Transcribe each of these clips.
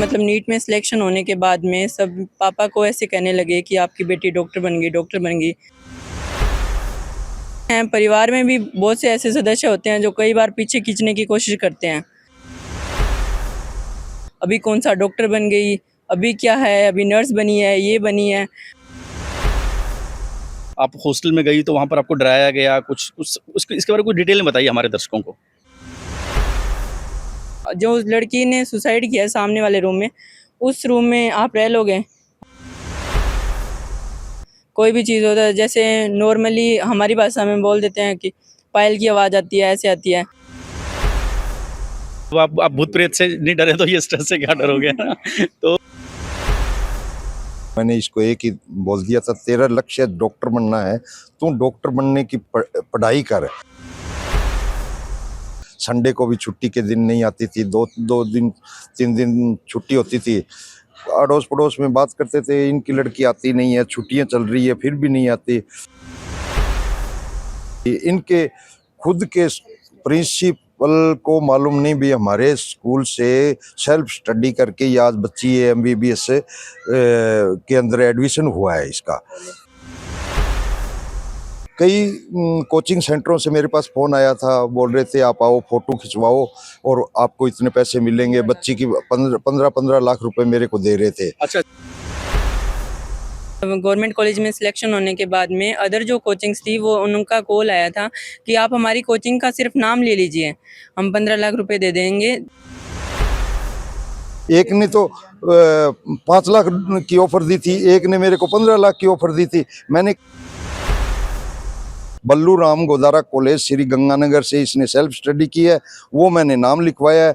मतलब नीट में सिलेक्शन होने के बाद में सब पापा को ऐसे कहने लगे कि आपकी बेटी डॉक्टर बन गई, डॉक्टर बन गई। हैं परिवार में भी बहुत से ऐसे सदस्य होते हैं जो कई बार पीछे खींचने की कोशिश करते हैं। अभी कौन सा डॉक्टर बन गई, अभी क्या है, अभी नर्स बनी है, ये बनी है। आप हॉस्टल में गई तो वहाँ पर आपको डराया गया कुछ इसके बारे में कुछ डिटेल में बताइए हमारे दर्शकों को। जो उस लड़की ने सुसाइड किया सामने वाले रूम में, उस रूम में आप रह लोगे। कोई भी चीज़ होता है, जैसे नॉर्मली हमारी भाषा में बोल देते हैं कि पायल की आवाज़ आती है, ऐसे आती है। तो आप भूत प्रेत से नहीं डरे तो ये स्ट्रेस से क्या डरोगे ना। तो मैंने इसको एक ही बोल दिया था, तेरा लक्ष्य डॉक्टर बनना है, तू डॉक्टर बनने की पढ़ाई कर। संडे को भी छुट्टी के दिन नहीं आती थी, दो दिन 3 दिन छुट्टी होती थी। अड़ोस पड़ोस में बात करते थे, इनकी लड़की आती नहीं है, छुट्टियां चल रही है फिर भी नहीं आती। इनके खुद के प्रिंसिपल को मालूम नहीं भी हमारे स्कूल से सेल्फ स्टडी करके ये आज बच्ची MBBS के अंदर एडमिशन हुआ है इसका। कई कोचिंग सेंटरों से मेरे पास फ़ोन आया था, बोल रहे थे आप आओ फ़ोटो खिंचवाओ और आपको इतने पैसे मिलेंगे। बच्ची की 15 लाख रुपए मेरे को दे रहे थे। अच्छा, गवर्नमेंट कॉलेज में सिलेक्शन होने के बाद में अदर जो कोचिंग्स थी वो उनका कॉल आया था कि आप हमारी कोचिंग का सिर्फ नाम ले लीजिए, हम 15 लाख रुपए दे देंगे। एक ने तो 5 लाख की ऑफर दी थी, एक ने मेरे को 15 लाख की ऑफर दी थी। मैंने बल्लू राम गोदारा कॉलेज श्री गंगानगर से इसने सेल्फ स्टडी की है, वो मैंने नाम लिखवाया है।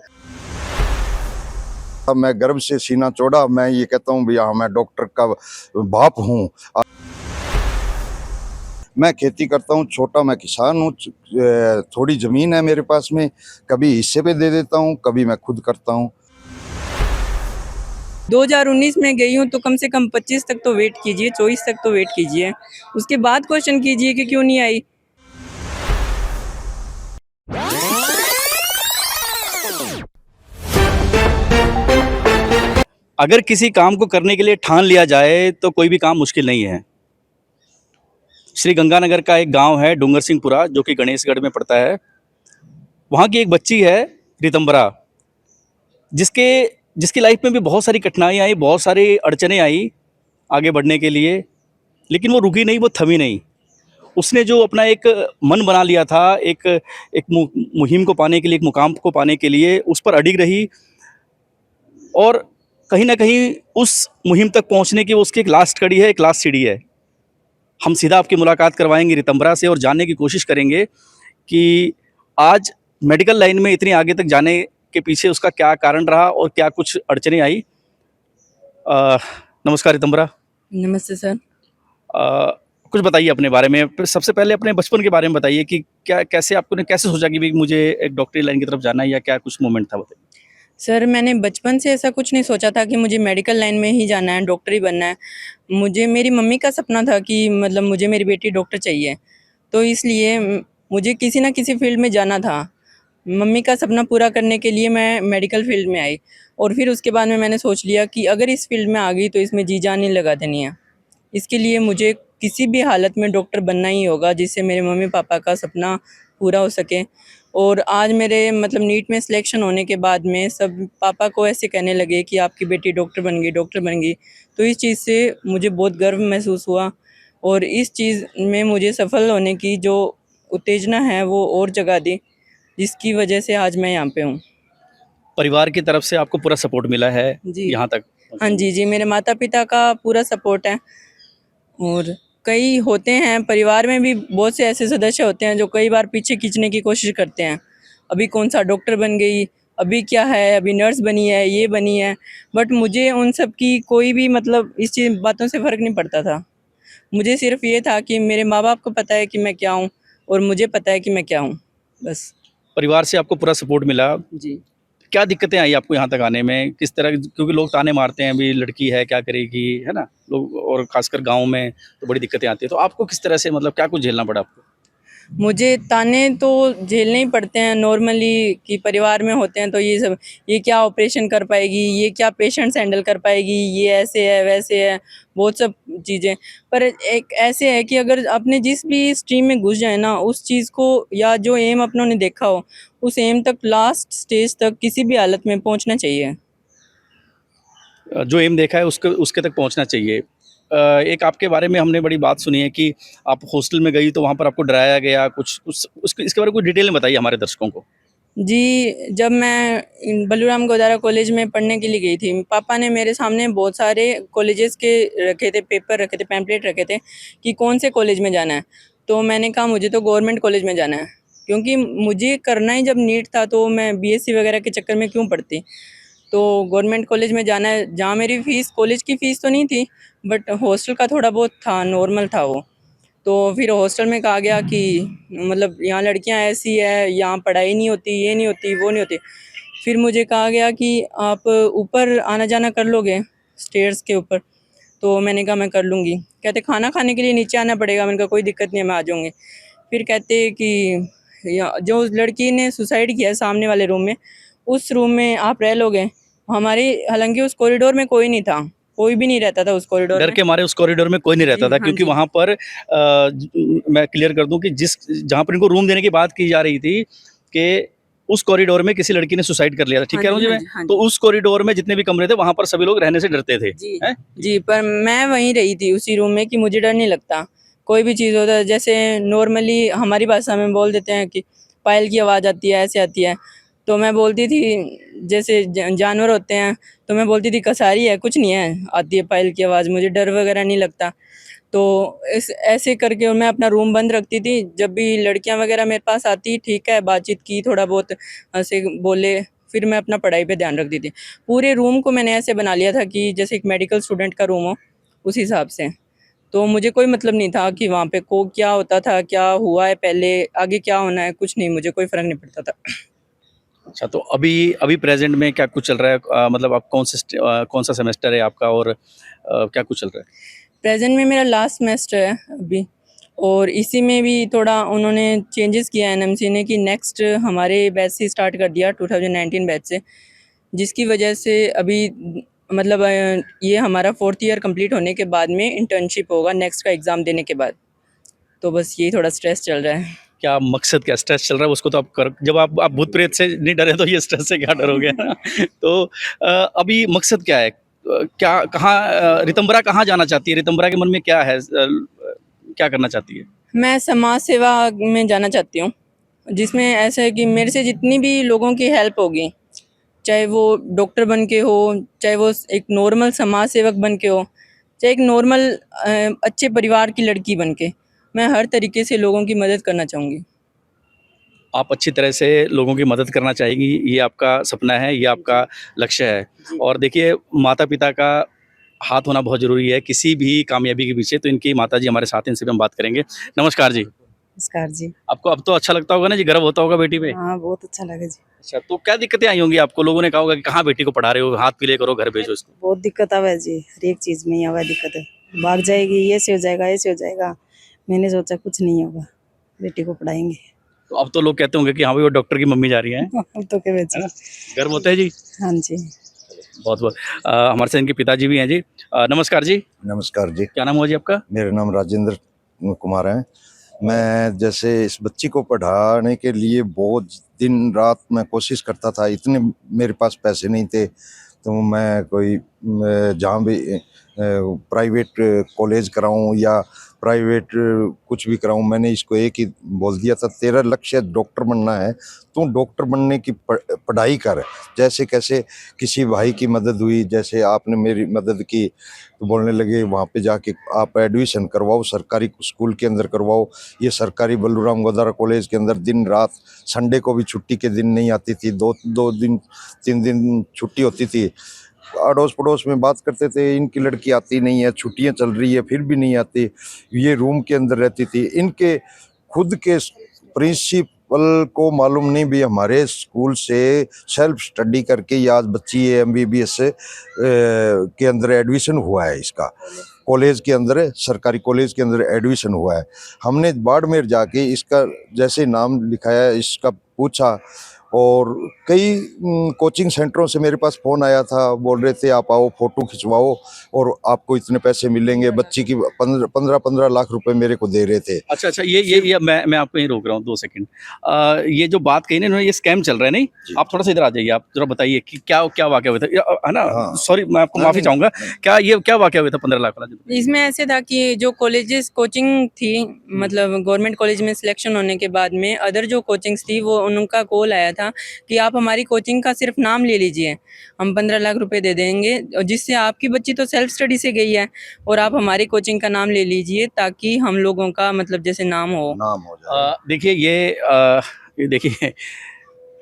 अब मैं गर्व से सीना चौड़ा मैं ये कहता हूँ भैया मैं डॉक्टर का बाप हूँ। मैं खेती करता हूँ, छोटा मैं किसान हूँ, थोड़ी ज़मीन है मेरे पास में, कभी हिस्से पे दे देता हूँ, कभी मैं खुद करता हूँ। 2019 में गई हूँ तो कम से कम 25 तक तो वेट कीजिए, 24 तक तो वेट कीजिए, उसके बाद क्वेश्चन कीजिए कि क्यों नहीं आई। अगर किसी काम को करने के लिए ठान लिया जाए तो कोई भी काम मुश्किल नहीं है। श्री गंगानगर का एक गांव है डूंगर सिंहपुरा, जो कि गणेशगढ़ में पड़ता है। वहाँ की एक बच्ची है रितंबरा, जिसकी लाइफ में भी बहुत सारी कठिनाई आई, बहुत सारी अड़चने आई आगे बढ़ने के लिए, लेकिन वो रुकी नहीं, वो थमी नहीं। उसने जो अपना एक मन बना लिया था, एक मुहिम को पाने के लिए, एक मुकाम को पाने के लिए, उस पर अडिग रही और कहीं ना कहीं उस मुहिम तक पहुंचने की उसकी एक लास्ट कड़ी है, एक लास्ट सीढ़ी है। हम सीधा आपकी मुलाकात करवाएंगे रितंबरा से और जानने की कोशिश करेंगे कि आज मेडिकल लाइन में इतनी आगे तक जाने के पीछे उसका क्या कारण रहा और क्या कुछ अड़चने आई। नमस्कार रितंबरा। नमस्ते सर। कुछ बताइए अपने बारे में। सबसे पहले अपने बचपन के बारे में बताइए कि कैसे आपने कैसे सोचा कि मुझे एक डॉक्टरी लाइन की तरफ जाना है, या क्या कुछ मोमेंट था, बताइए। सर मैंने बचपन से ऐसा कुछ नहीं सोचा था कि मुझे मेडिकल लाइन में ही जाना है, डॉक्टर ही बनना है। मुझे मेरी मम्मी का सपना था कि मतलब मुझे मेरी बेटी डॉक्टर चाहिए, तो इसलिए मुझे किसी ना किसी फील्ड में जाना था। मम्मी का सपना पूरा करने के लिए मैं मेडिकल फील्ड में आई और फिर उसके बाद में मैंने सोच लिया कि अगर इस फील्ड में आ गई तो इसमें जी जान नहीं लगा देनी है। इसके लिए मुझे किसी भी हालत में डॉक्टर बनना ही होगा, जिससे मेरे मम्मी पापा का सपना पूरा हो सके। और आज मेरे मतलब नीट में सिलेक्शन होने के बाद में सब पापा को ऐसे कहने लगे कि आपकी बेटी डॉक्टर बन गई, डॉक्टर बन गई। तो इस चीज़ से मुझे बहुत गर्व महसूस हुआ और इस चीज़ में मुझे सफल होने की जो उत्तेजना है वो और जगा दी, जिसकी वजह से आज मैं यहाँ पे हूँ। परिवार की तरफ से आपको पूरा सपोर्ट मिला है जी यहाँ तक? हाँ जी जी, मेरे माता पिता का पूरा सपोर्ट है। और कई होते हैं परिवार में भी बहुत से ऐसे सदस्य होते हैं जो कई बार पीछे खींचने की कोशिश करते हैं। अभी कौन सा डॉक्टर बन गई, अभी क्या है, अभी नर्स बनी है, ये बनी है। बट मुझे उन सब की कोई भी मतलब इस चीज़ बातों से फ़र्क नहीं पड़ता था। मुझे सिर्फ ये था कि मेरे माँ बाप को पता है कि मैं क्या हूँ और मुझे पता है कि मैं क्या हूँ, बस। परिवार से आपको पूरा सपोर्ट मिला। जी। क्या दिक्कतें आई आपको यहाँ तक आने में, किस तरह, क्योंकि लोग ताने मारते हैं अभी लड़की है क्या करेगी, है ना लोग, और खासकर गांव में तो बड़ी दिक्कतें आती है, तो आपको किस तरह से मतलब क्या कुछ झेलना पड़ा आपको? मुझे ताने तो झेलने ही पड़ते हैं नॉर्मली, कि परिवार में होते हैं तो ये सब, ये क्या ऑपरेशन कर पाएगी, ये क्या पेशेंट्स हैंडल कर पाएगी, ये ऐसे है वैसे है, बहुत सब चीज़ें। पर एक ऐसे है कि अगर आपने जिस भी स्ट्रीम में घुस जाए ना, उस चीज़ को या जो एम अपनों ने देखा हो, उस एम तक, लास्ट स्टेज तक किसी भी हालत में पहुंचना चाहिए। जो एम देखा है उसके उसके तक पहुंचना चाहिए। एक आपके बारे में हमने बड़ी बात सुनी है कि आप हॉस्टल में गई तो वहाँ पर आपको डराया गया कुछ इसके बारे में कुछ डिटेल में बताइए हमारे दर्शकों को। जी, जब मैं बलूराम गोदारा कॉलेज में पढ़ने के लिए गई थी, पापा ने मेरे सामने बहुत सारे कॉलेजेस के रखे थे, पेपर रखे थे, पैम्पलेट रखे थे कि कौन से कॉलेज में जाना है। तो मैंने कहा मुझे तो गवर्नमेंट कॉलेज में जाना है, क्योंकि मुझे करना ही जब नीट था तो मैं बीएससी वगैरह के चक्कर में क्यों पढ़ती। तो गवर्नमेंट कॉलेज में जाना है, जहाँ मेरी फ़ीस, कॉलेज की फ़ीस तो नहीं थी, बट हॉस्टल का थोड़ा बहुत था, नॉर्मल था वो। तो फिर हॉस्टल में कहा गया कि मतलब यहाँ लड़कियाँ ऐसी है, यहाँ पढ़ाई नहीं होती, ये नहीं होती, वो नहीं होती। फिर मुझे कहा गया कि आप ऊपर आना जाना कर लोगे स्टेयर्स के ऊपर। तो मैंने कहा मैं कर लूँगी। कहते खाना खाने के लिए नीचे आना पड़ेगा। मैंने कहा कोई दिक्कत नहीं है, मैं आ जाऊँगी। फिर कहते कि जो लड़की ने सुसाइड किया सामने वाले रूम में, उस रूम में आप रह लोगे। हमारे, हालांकि उस कॉरिडोर में कोई नहीं था, कोई भी नहीं रहता था उस कॉरिडोर डर में। के मारे उस कॉरिडोर में कोई नहीं रहता जी, था हाँ क्योंकि जी। वहाँ पर मैं क्लियर कर दूं कि जिस जहाँ पर इनको रूम देने की बात की जा रही थी कि उस कॉरिडोर में किसी लड़की ने सुसाइड कर लिया था, ठीक हाँ कह रहा जी, हूँ जी हाँ मैं? जी, हाँ तो जी। उस कॉरिडोर में जितने भी कमरे थे वहाँ पर सभी लोग रहने से डरते थे, जी, हैं? जी, पर मैं वहीं रही थी उसी रूम में कि मुझे डर नहीं लगता। कोई भी चीज़ होता है, जैसे नॉर्मली हमारी भाषा में बोल देते हैं कि पायल की आवाज़ आती है, ऐसे आती है। तो मैं बोलती थी, जैसे जानवर होते हैं, तो मैं बोलती थी कसारी है, कुछ नहीं है, आती है पायल की आवाज़, मुझे डर वगैरह नहीं लगता। तो इस ऐसे करके और मैं अपना रूम बंद रखती थी। जब भी लड़कियां वगैरह मेरे पास आती, ठीक है, बातचीत की, थोड़ा बहुत हँसे बोले, फिर मैं अपना पढ़ाई पे ध्यान रखती थी। पूरे रूम को मैंने ऐसे बना लिया था कि जैसे एक मेडिकल स्टूडेंट का रूम हो, उस हिसाब से। तो मुझे कोई मतलब नहीं था कि वहाँ पे को क्या होता था, क्या हुआ है पहले, आगे क्या होना है, कुछ नहीं, मुझे कोई फ़र्क नहीं पड़ता था। अच्छा, तो अभी अभी प्रेजेंट में क्या कुछ चल रहा है? मतलब आप कौन सा सेमेस्टर है आपका और क्या कुछ चल रहा है? प्रेज़ेंट में मेरा लास्ट सेमेस्टर है अभी, और इसी में भी थोड़ा उन्होंने चेंजेस किया है एनएमसी ने कि नेक्स्ट हमारे बैच से स्टार्ट कर दिया, 2019 बैच से, जिसकी वजह से अभी मतलब ये हमारा 4th ईयर कंप्लीट होने के बाद में इंटर्नशिप होगा नेक्स्ट का एग्ज़ाम देने के बाद। तो बस यही थोड़ा स्ट्रेस चल रहा है। क्या मकसद, क्या स्ट्रेस चल रहा है उसको तो आप कर, जब आप भूत प्रेत से नहीं डरे तो ये स्ट्रेस से क्या डरोगे ना? तो अभी मकसद क्या है? क्या कहाँ रितंबरा कहाँ जाना चाहती है? रितंबरा के मन में क्या है? क्या करना चाहती है? मैं समाज सेवा में जाना चाहती हूँ, जिसमें ऐसा है कि मेरे से जितनी भी लोगों की हेल्प होगी, चाहे वो डॉक्टर बन के हो, चाहे वो एक नॉर्मल समाज सेवक बन के हो, चाहे एक नॉर्मल अच्छे परिवार की लड़की बन के, मैं हर तरीके से लोगों की मदद करना चाहूँगी। आप अच्छी तरह से लोगों की मदद करना चाहेंगी, ये आपका सपना है, ये आपका लक्ष्य है। जी। और देखिए, माता-पिता का हाथ होना बहुत ज़रूरी है किसी भी कामयाबी के पीछे, तो इनकी माताजी हमारे साथ हैं, इनसे भी हम बात करेंगे। नमस्कार जी। नमस्कार जी। आपको अब तो अच्छा लगता होगा ना जी, गर्व होता होगा बेटी पे? हाँ, बहुत अच्छा लगा जी। अच्छा, तो क्या दिक्कतें आई होंगी आपको? लोगों ने कहा होगा कि कहाँ बेटी को पढ़ा रहे हो, हाथ पीले करो, घर भेजो इसको। बहुत दिक्कत आवे जी, हर एक चीज़ में ही आवे दिक्कत। भाग जाएगी, ये ऐसे हो जाएगा, ऐसे हो जाएगा। मैंने सोचा कुछ नहीं होगा, बेटी को पढ़ाएँगे। तो अब तो लोग कहते होंगे कि हाँ भाई, वो डॉक्टर की मम्मी जा रही हैं, अब तो क्या है जी। ना? गर्व होता है जी? हाँ जी। बहुत-बहुत। हमारे साथ इनके पिताजी भी हैं जी। नमस्कार जी, नमस्कार जी, क्या नाम हुआ जी आपका? मेरा नाम राजेंद्र कुमार है। मैं जैसे इस बच्ची को पढ़ाने के लिए बहुत दिन रात मैं कोशिश करता था, इतने मेरे पास पैसे नहीं थे, तो मैं कोई जहाँ भी प्राइवेट कॉलेज कराऊँ या प्राइवेट कुछ भी कराऊँ, मैंने इसको एक ही बोल दिया था, तेरा लक्ष्य डॉक्टर बनना है, तू डॉक्टर बनने की पढ़ाई कर। जैसे कैसे किसी भाई की मदद हुई, जैसे आपने मेरी मदद की, तो बोलने लगे वहाँ पे जाके आप एडमिशन करवाओ, सरकारी स्कूल के अंदर करवाओ। ये सरकारी बलूराम गोदारा कॉलेज के अंदर दिन रात, संडे को भी छुट्टी के दिन नहीं आती थी, दो दिन 3 दिन छुट्टी होती थी। अड़ोस पड़ोस में बात करते थे, इनकी लड़की आती नहीं है, छुट्टियां चल रही है फिर भी नहीं आती। ये रूम के अंदर रहती थी। इनके खुद के प्रिंसिपल को मालूम नहीं भी हमारे स्कूल से सेल्फ स्टडी करके ये आज बच्ची है, MBBS के अंदर एडमिशन हुआ है इसका। कॉलेज के अंदर, सरकारी कॉलेज के अंदर एडमिशन हुआ है। हमने बाड़मेर जाके इसका जैसे नाम लिखाया, इसका पूछा, और कई कोचिंग सेंटरों से मेरे पास फ़ोन आया था, बोल रहे थे आप आओ फ़ोटो खिंचवाओ और आपको इतने पैसे मिलेंगे। बच्ची की 15 लाख रुपए मेरे को दे रहे थे। अच्छा अच्छा, ये मैं आपको यहीं रोक रहा हूँ 2 सेकंड। ये जो बात कही ना इन्होंने, ये स्कैम चल रहा है नहीं? जी। आप थोड़ा सा इधर आ जाइए, आप जरा बताइए कि क्या क्या वाकया हुआ था, है ना? हाँ। सॉरी, मैं आपको माफी नहीं, चाहूंगा। नहीं। क्या ये क्या वाकया हुआ था 15 लाख वाला? इसमें ऐसे था कि जो कॉलेजेस कोचिंग थी, मतलब गवर्नमेंट कॉलेज में सिलेक्शन होने के बाद में अदर जो कोचिंग्स थी वो उनका कॉल आया था कि आप हमारी कोचिंग का सिर्फ नाम ले लीजिए, हम 15 लाख रुपए दे देंगे, और जिससे आपकी बच्ची तो सेल्फ स्टडी से गई है और आप हमारी कोचिंग का नाम ले लीजिए ताकि हम लोगों का मतलब जैसे नाम हो। नाम हो जाए। देखिए ये देखिए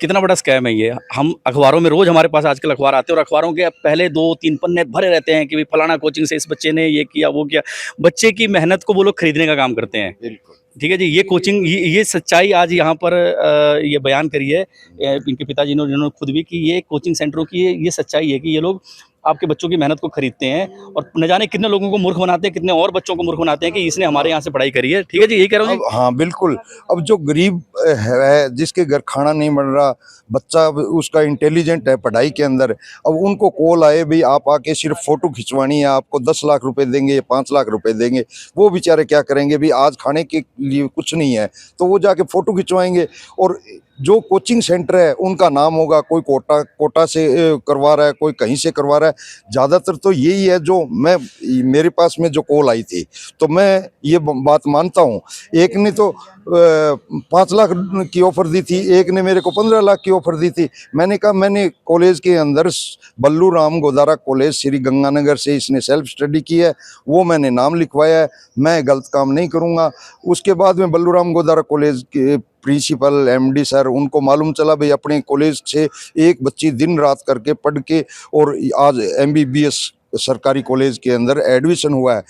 कितना बड़ा स्कैम है ये। हम अखबारों में रोज हमारे पास आजकल अखबार आते हैं और अखबारों के पहले 2-3 पन्ने भरे रहते हैं कि भाई फलाना कोचिंग से इस बच्चे ने ये किया वो किया। बच्चे की मेहनत को वो लोग खरीदने का काम करते हैं। बिल्कुल। ठीक है जी, ये कोचिंग ये सच्चाई आज यहाँ पर ये बयान करी है इनके पिताजी ने, जिन्होंने खुद भी, कि ये कोचिंग सेंटरों की ये सच्चाई है कि ये लोग आपके बच्चों की मेहनत को खरीदते हैं और न जाने कितने लोगों को मूर्ख बनाते हैं, कितने और बच्चों को मूर्ख बनाते हैं कि इसने हमारे यहाँ से पढ़ाई करी है। ठीक है जी, यही कह रहा हूँ अब हाँ बिल्कुल। अब जो गरीब है, जिसके घर खाना नहीं बन रहा, बच्चा उसका इंटेलिजेंट है पढ़ाई के अंदर, अब उनको कॉल आए भाई आप आके सिर्फ फोटो खिंचवानी है, आपको 10 लाख रुपए देंगे, 5 लाख रुपए देंगे। वो बेचारे क्या करेंगे भाई, आज खाने के लिए कुछ नहीं है तो वो जाके फोटो खिंचवाएंगे। और जो कोचिंग सेंटर है उनका नाम होगा, कोई कोटा से करवा रहा है, कोई कहीं से करवा रहा है। ज़्यादातर तो यही है जो मेरे पास में जो कॉल आई थी, तो मैं ये बात मानता हूँ। एक ने तो 5 लाख की ऑफर दी थी, एक ने मेरे को 15 लाख की ऑफर दी थी। मैंने कहा मैंने कॉलेज के अंदर बल्लू राम गोदारा कॉलेज श्री गंगानगर से इसने सेल्फ स्टडी की है, वो मैंने नाम लिखवाया है, मैं गलत काम नहीं करूँगा। उसके बाद में बल्लू राम गोदारा कॉलेज के प्रिंसिपल एमडी सर, उनको मालूम चला भाई अपने कॉलेज से एक बच्ची दिन रात करके पढ़ के और आज एमबीबीएस सरकारी कॉलेज के अंदर एडमिशन हुआ है।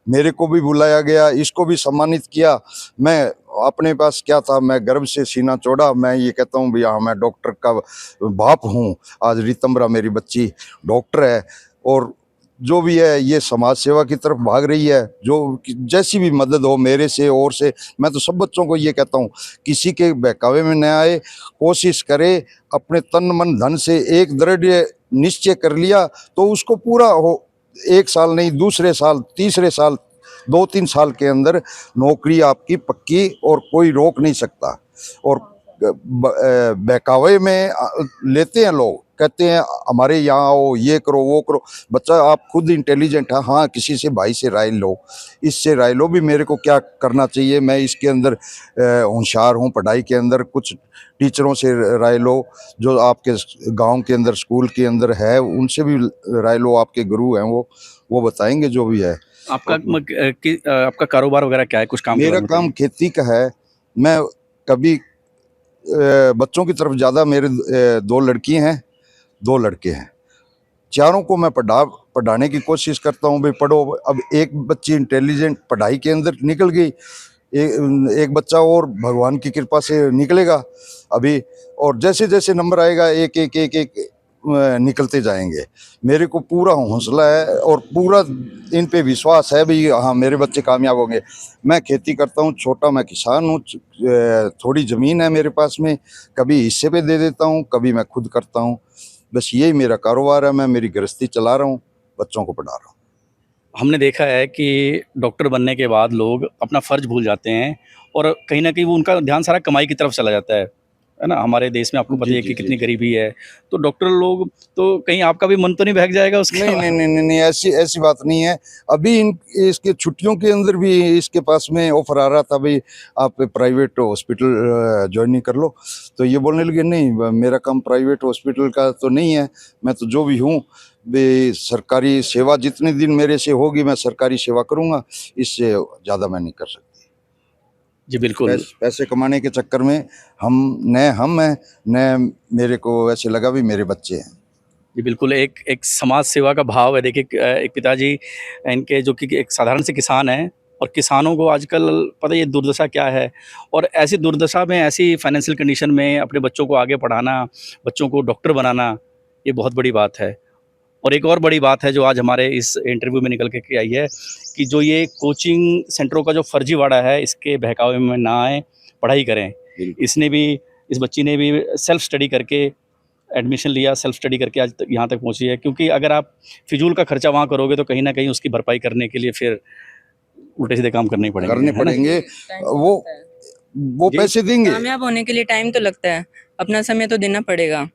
मेरे को भी बुलाया गया, इसको भी सम्मानित किया। मैं अपने पास क्या था, मैं गर्व से सीना चौड़ा, मैं ये कहता हूँ भैया मैं डॉक्टर का बाप हूँ। आज रितंबरा मेरी बच्ची डॉक्टर है और जो भी है ये समाज सेवा की तरफ भाग रही है। जो जैसी भी मदद हो मेरे से और से, मैं तो सब बच्चों को ये कहता हूँ किसी के बहकावे में न आए, कोशिश करे, अपने तन मन धन से एक दृढ़ निश्चय कर लिया तो उसको पूरा हो। 1 साल नहीं, दूसरे साल, तीसरे साल, 2-3 साल के अंदर नौकरी आपकी पक्की और कोई रोक नहीं सकता। और बहकावे में लेते हैं लोग, कहते हैं हमारे यहाँ आओ, ये करो वो करो। बच्चा आप खुद इंटेलिजेंट है, हाँ किसी से भाई से राय लो, इससे राय लो भी मेरे को क्या करना चाहिए, मैं इसके अंदर होशियार हूँ पढ़ाई के अंदर। कुछ टीचरों से राय लो जो आपके गांव के अंदर स्कूल के अंदर है, उनसे भी राय लो, आपके गुरु हैं वो बताएंगे जो भी है। आपका कारोबार वगैरह क्या है? कुछ काम मेरा काम खेती का है। मैं कभी बच्चों की तरफ ज़्यादा, मेरे 2 लड़की हैं, 2 लड़के हैं, चारों को मैं पढ़ाने की कोशिश करता हूँ भाई पढ़ो। अब एक बच्ची इंटेलिजेंट पढ़ाई के अंदर निकल गई, एक बच्चा और भगवान की कृपा से निकलेगा अभी, और जैसे जैसे नंबर आएगा एक एक एक एक निकलते जाएंगे। मेरे को पूरा हौसला है और पूरा इन पे विश्वास है भाई हाँ मेरे बच्चे कामयाब होंगे। मैं खेती करता हूँ, छोटा मैं किसान हूँ, थोड़ी ज़मीन है मेरे पास में, कभी हिस्से पे दे देता हूँ, कभी मैं खुद करता हूँ। बस यही मेरा कारोबार है, मैं मेरी गृहस्थी चला रहा हूँ, बच्चों को पढ़ा रहा हूँ। हमने देखा है कि डॉक्टर बनने के बाद लोग अपना फ़र्ज भूल जाते हैं और कहीं न कहीं वो उनका ध्यान सारा कमाई की तरफ चला जाता है ना? हमारे देश में आपको पता ही है कि कितनी गरीबी है, तो डॉक्टर लोग, तो कहीं आपका भी मन तो नहीं बहक जाएगा उसके बाद? नहीं, ऐसी बात नहीं है। अभी इसके छुट्टियों के अंदर भी इसके पास में ऑफर आ रहा था भाई आप प्राइवेट हॉस्पिटल ज्वाइनिंग कर लो, तो ये बोलने लगे नहीं मेरा काम प्राइवेट हॉस्पिटल का तो नहीं है, मैं तो जो भी हूँ भाई सरकारी सेवा जितने दिन मेरे से होगी मैं सरकारी सेवा करूँगा, इससे ज़्यादा मैं नहीं कर सकता। जी बिल्कुल। पैसे कमाने के चक्कर में हम हैं, न मेरे को ऐसे लगा भी मेरे बच्चे हैं। जी बिल्कुल, एक समाज सेवा का भाव है। देखिए एक पिताजी इनके जो कि एक साधारण से किसान हैं और किसानों को आजकल पता है ये दुर्दशा क्या है, और ऐसी दुर्दशा में, ऐसी फाइनेंशियल कंडीशन में अपने बच्चों को आगे पढ़ाना, बच्चों को डॉक्टर बनाना, ये बहुत बड़ी बात है। और एक और बड़ी बात है जो आज हमारे इस इंटरव्यू में निकल के आई है कि जो ये कोचिंग सेंटरों का जो फर्जीवाड़ा है, इसके बहकावे में ना आए, पढ़ाई करें। इसने भी, इस बच्ची ने भी सेल्फ स्टडी करके एडमिशन लिया, सेल्फ स्टडी करके आज तक यहाँ तक पहुँची है। क्योंकि अगर आप फिजूल का खर्चा वहाँ करोगे तो कहीं ना कहीं उसकी भरपाई करने के लिए फिर उल्टे सीधे काम करने पड़ेंगे, करने है ना? पड़ेंगे। वो जी। पैसे देंगे। कामयाब होने के लिए टाइम तो लगता है, अपना समय तो देना पड़ेगा।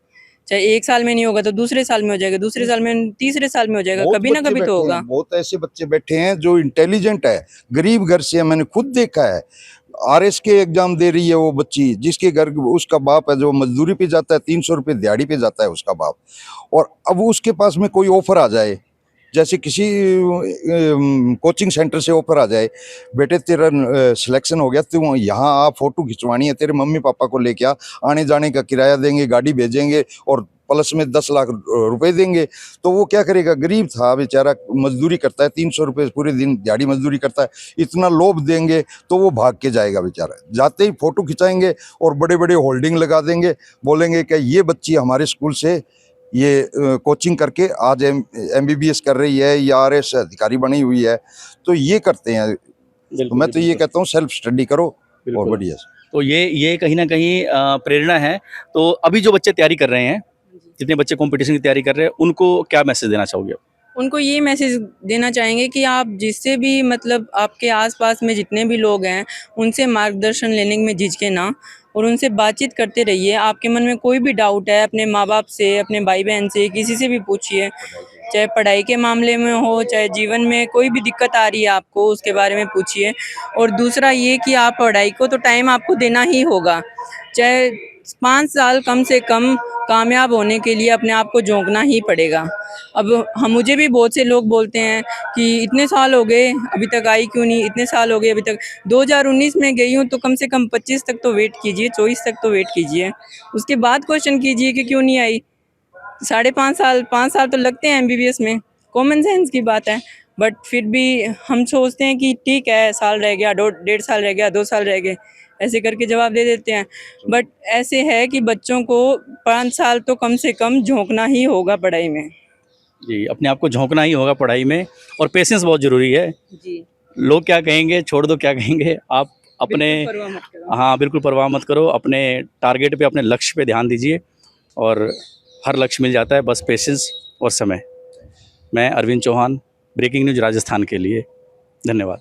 चाहे 1 साल में नहीं होगा तो दूसरे साल में हो जाएगा, दूसरे साल में, तीसरे साल में हो जाएगा, बहुत कभी ना बच्चे कभी तो बैठे होगा। हैं, बहुत ऐसे बच्चे बैठे हैं जो इंटेलिजेंट है, गरीब घर से है, मैंने खुद देखा है। आरएस के एग्जाम दे रही है वो बच्ची, जिसके घर उसका बाप है जो मजदूरी पे जाता है, 300 रुपये दिहाड़ी पे जाता है उसका बाप, और अब उसके पास में कोई ऑफर आ जाए, जैसे किसी कोचिंग सेंटर से ऑफर आ जाए, बेटे तेरा सिलेक्शन हो गया, तू यहाँ आ, फोटो खिंचवानी है, तेरे मम्मी पापा को लेके आ, आने जाने का किराया देंगे, गाड़ी भेजेंगे और प्लस में 10 लाख रुपए देंगे, तो वो क्या करेगा? गरीब था बेचारा, मजदूरी करता है, 300 रुपये पूरे दिन दिहाड़ी मजदूरी करता है, इतना लोभ देंगे तो वो भाग के जाएगा बेचारा। जाते ही फोटो खिंचाएंगे और बड़े बड़े होल्डिंग लगा देंगे, बोलेंगे कि ये बच्ची हमारे स्कूल से ये कोचिंग करके आज MBBS कर रही है या RS अधिकारी बनी हुई है, तो ये करते हैं। तो मैं तो ये कहता हूँ सेल्फ स्टडी करो और बढ़िया। तो ये कहीं ना कहीं प्रेरणा है। तो अभी जो बच्चे तैयारी कर रहे हैं, जितने बच्चे कंपटीशन की तैयारी कर रहे हैं, उनको क्या मैसेज देना चाहोगे? उनको ये मैसेज देना चाहेंगे कि आप जिससे भी, मतलब आपके आसपास में जितने भी लोग हैं, उनसे मार्गदर्शन लेने में झिझके ना, और उनसे बातचीत करते रहिए। आपके मन में कोई भी डाउट है, अपने माँ बाप से, अपने भाई बहन से, किसी से भी पूछिए, चाहे पढ़ाई के मामले में हो, चाहे जीवन में कोई भी दिक्कत आ रही है आपको, उसके बारे में पूछिए। और दूसरा ये कि आप पढ़ाई को तो टाइम आपको देना ही होगा, चाहे 5 साल कम से कम कामयाब होने के लिए अपने आप को झोंकना ही पड़ेगा। अब मुझे भी बहुत से लोग बोलते हैं कि इतने साल हो गए अभी तक आई क्यों नहीं, इतने साल हो गए अभी तक, 2019 में गई हूँ तो कम से कम 25 तक तो वेट कीजिए, 24 तक तो वेट कीजिए, उसके बाद क्वेश्चन कीजिए कि क्यों नहीं आई। 5.5 साल तो लगते हैं MBBS में, कॉमन सेंस की बात है। बट फिर भी हम सोचते हैं कि ठीक है, साल रह गया, 1.5 साल रह गया, 2 साल रह गए, ऐसे करके जवाब दे देते हैं। बट ऐसे है कि बच्चों को 5 साल तो कम से कम झोंकना ही होगा पढ़ाई में। जी, अपने आप को झोंकना ही होगा पढ़ाई में, और पेशेंस बहुत ज़रूरी है। जी, लोग क्या कहेंगे छोड़ दो, क्या कहेंगे, आप अपने, बिल्कुल परवाह मत करो। हाँ बिल्कुल परवाह मत करो, अपने टारगेट पे, अपने लक्ष्य पे ध्यान दीजिए और हर लक्ष्य मिल जाता है, बस पेशेंस और समय। मैं अरविंद चौहान, ब्रेकिंग न्यूज़ राजस्थान के लिए, धन्यवाद।